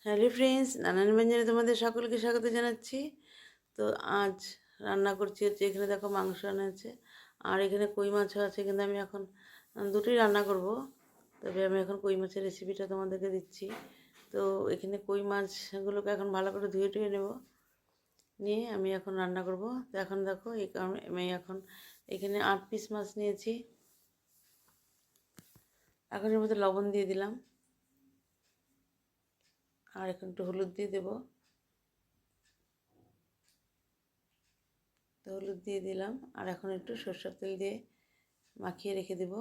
Hello friends, নানান ব্যঞ্জনে তোমাদের সকলকে স্বাগত জানাচ্ছি। তো আজ রান্না করছি হচ্ছে, এখানে দেখো মাংস আনা আছে আর এখানে কই মাছও আছে, কিন্তু আমি এখন দুটোই রান্না করব। তবে আমি এখন কই মাছের রেসিপিটা তোমাদেরকে দিচ্ছি। তো এখানে কই মাছগুলোকে এখন ভালো করে ধুয়ে টুয়ে নেব, নিয়ে আমি এখন রান্না করব। তো এখন দেখো এই কারণে আমি এখন এখানে 8 পিস মাছ নিয়েছি। এখন এর মধ্যে লবণ দিয়ে দিলাম আর এখন একটু হলুদ দিয়ে দেবো। তো হলুদ দিয়ে দিলাম আর এখন একটু সরষের তেল দিয়ে মাখিয়ে রেখে দেব।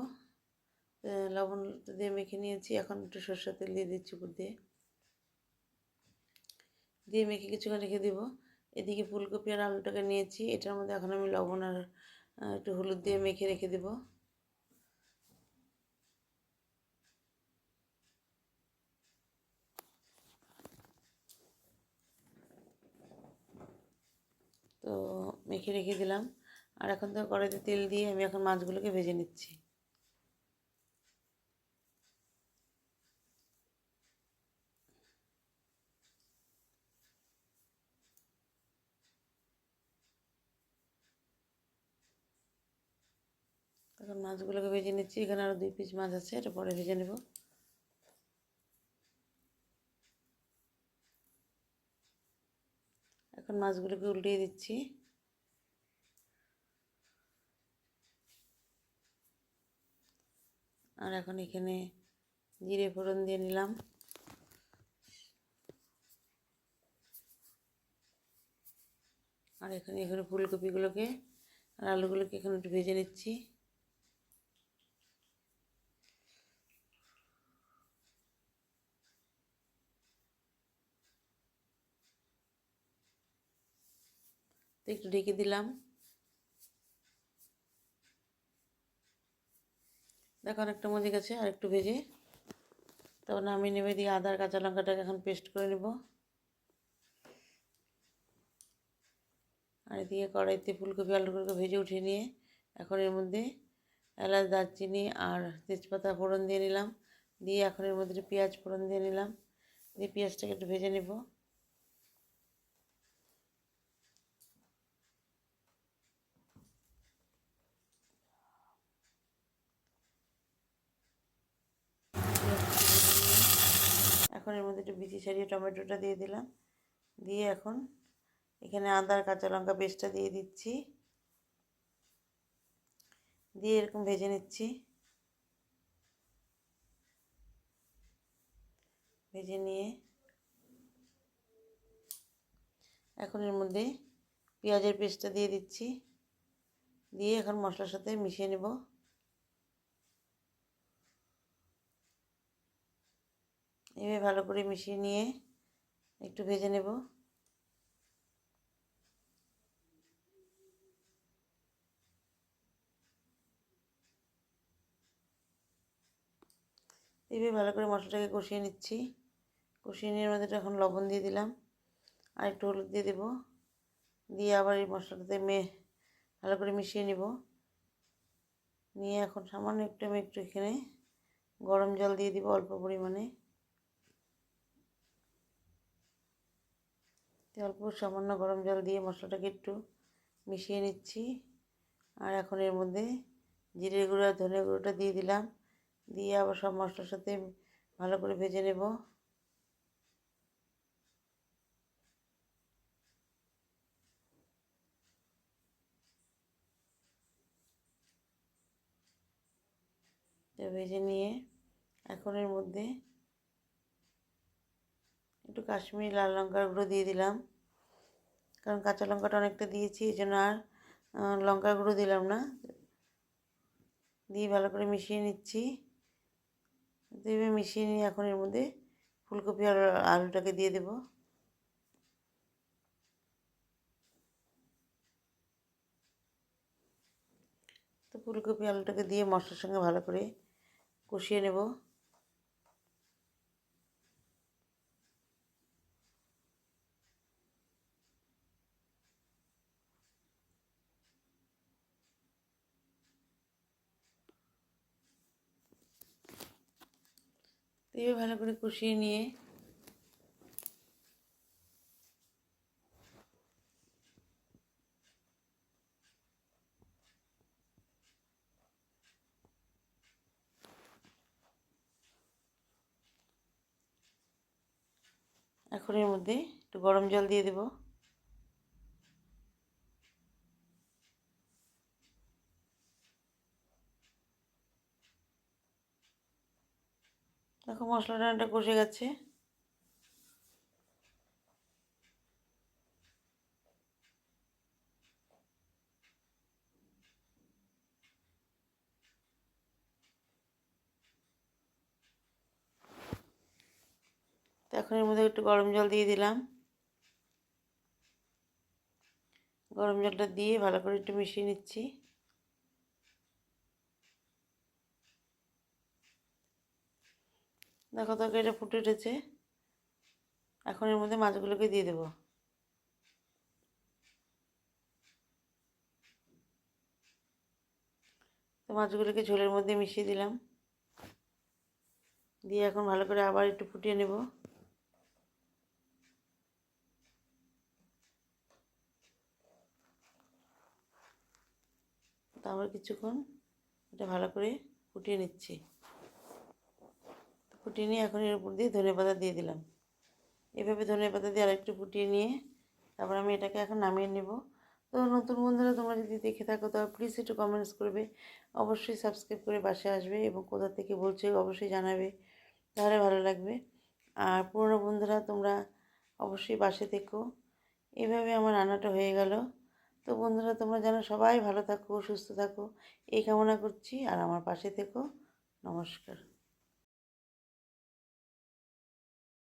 লবণ দিয়ে মেখে নিয়েছি, এখন একটু সরষের তেল দিয়ে দিচ্ছি উপর দিয়ে, দিয়ে মেখে কিছুক্ষণ রেখে দেবো। এদিকে ফুলকপি আর আলুটাকে নিয়েছি, এটার মধ্যে এখন আমি লবণ আর একটু হলুদ দিয়ে মেখে রেখে দেবো। তো মেখে রেখে দিলাম আর এখন তো কড়াইতে তেল দিয়ে আমি এখন মাছগুলোকে ভেজে নিচ্ছি। এখন মাছগুলোকে ভেজে নিচ্ছি, এখানে আরও 2 পিস মাছ আছে, এটা পরে ভেজে নেব। এখন মাছগুলোকে উল্টিয়ে দিচ্ছি। আর এখন এখানে জিরে ফোড়ন দিয়ে নিলাম। আর এখানে ফুলকপিগুলোকে আর আলুগুলোকে এখন একটু ভেজে নিচ্ছি। তো একটু ঢেকে দিলাম। দেখো অনেকটা মজে গেছে, আর একটু ভেজে তারপর নামিয়ে নেবে। দিয়ে আদা আর কাঁচা লঙ্কাটাকে এখন পেস্ট করে নেব। আর এদিকে কড়াইতে ফুলকপি আলুগুলোকে ভেজে উঠিয়ে নিয়ে এখন এর মধ্যে এলাচ, দারচিনি আর তেজপাতা ফোড়ন দিয়ে নিলাম। দিয়ে এখন এর মধ্যে পেঁয়াজ ফোড়ন দিয়ে নিলাম, দিয়ে পেঁয়াজটাকে একটু ভেজে নেব। এখন এর মধ্যে একটু বিচি ছাড়িয়ে টমেটোটা দিয়ে দিলাম। দিয়ে এখন এখানে আদা আর কাঁচা লঙ্কা পেস্টটা দিয়ে দিচ্ছি, দিয়ে এরকম ভেজে নিচ্ছি। ভেজে নিয়ে এখন এর মধ্যে পেঁয়াজের পেস্টটা দিয়ে দিচ্ছি, দিয়ে এখন মশলার সাথে মিশিয়ে নেব। এভাবে ভালো করে মিশিয়ে নিয়ে একটু ভেজে নেব। এভাবে ভালো করে মশলাটাকে কষিয়ে নিচ্ছি। কষিয়ে নিয়ে মধ্যে এখন লবণ দিয়ে দিলাম আর একটু হলুদ দিয়ে দেবো। দিয়ে আবার এই মশলাটাতে ভালো করে মিশিয়ে নেব। নিয়ে এখন সামান্য একটু এখানে গরম জল দিয়ে দিব অল্প পরিমাণে। অল্প সামান্য গরম জল দিয়ে মশলাটাকে একটু মিশিয়ে নিচ্ছি। আর এখন এর মধ্যে জিরে গুঁড়ো আর ধনে গুঁড়োটা দিয়ে দিলাম, দিয়ে আবার সব মশলার সাথে ভালো করে ভেজে নেব। ভেজে নিয়ে এখন এর মধ্যে একটু কাশ্মীরি লাল লঙ্কার গুঁড়ো দিয়ে দিলাম, কারণ কাঁচা লঙ্কাটা অনেকটা দিয়েছি, এই জন্য আর লঙ্কার গুঁড়ো দিলাম না। দিয়ে ভালো করে মিশিয়ে নিচ্ছি। দিয়ে মিশিয়ে নিয়ে এখন এর মধ্যে ফুলকপি আর আলুটাকে দিয়ে দেব। তো ফুলকপি আলুটাকে দিয়ে মশলার সঙ্গে ভালো করে কষিয়ে নেব। তো ভালো করে কষিয়ে নিয়ে এখন এর মধ্যে একটু গরম জল দিয়ে দেব। দেখো মশলাটা কষে গেছে। তো এখন এর মধ্যে একটু গরম জল দিয়ে দিলাম। গরম জলটা দিয়ে ভালো করে একটু মিশিয়ে নিচ্ছি। দেখো তরকারিটা ফুটে উঠেছে। এখন এর মধ্যে মাছগুলোকে দিয়ে দেবো। তো মাছগুলোকে ঝোলের মধ্যে মিশিয়ে দিলাম, দিয়ে এখন ভালো করে আবার একটু ফুটিয়ে নেব। তো আবার কিছুক্ষণ এটা ভালো করে ফুটিয়ে নিচ্ছি। ফুটিয়ে নিয়ে এখন এর উপর দিয়ে ধনেপাতা দিয়ে দিলাম। এভাবে ধনেপাতা দিয়ে আরেকটু ফুটিয়ে নিয়ে তারপর আমি এটাকে এখন নামিয়ে নেব। তো নতুন বন্ধুরা তোমরা যদি দেখে থাকো তবে প্লিজ একটু কমেন্টস করবে, অবশ্যই সাবস্ক্রাইব করে পাশে আসবে এবং কোথা থেকে বলছে অবশ্যই জানাবে, তাহলে ভালো লাগবে। আর পুরনো বন্ধুরা তোমরা অবশ্যই পাশে থেকো। এভাবে আমার রান্নাটা হয়ে গেল। তো বন্ধুরা তোমরা যেন সবাই ভালো থাকো, সুস্থ থাকো এই কামনা করছি, আর আমার পাশে থেকো। নমস্কার।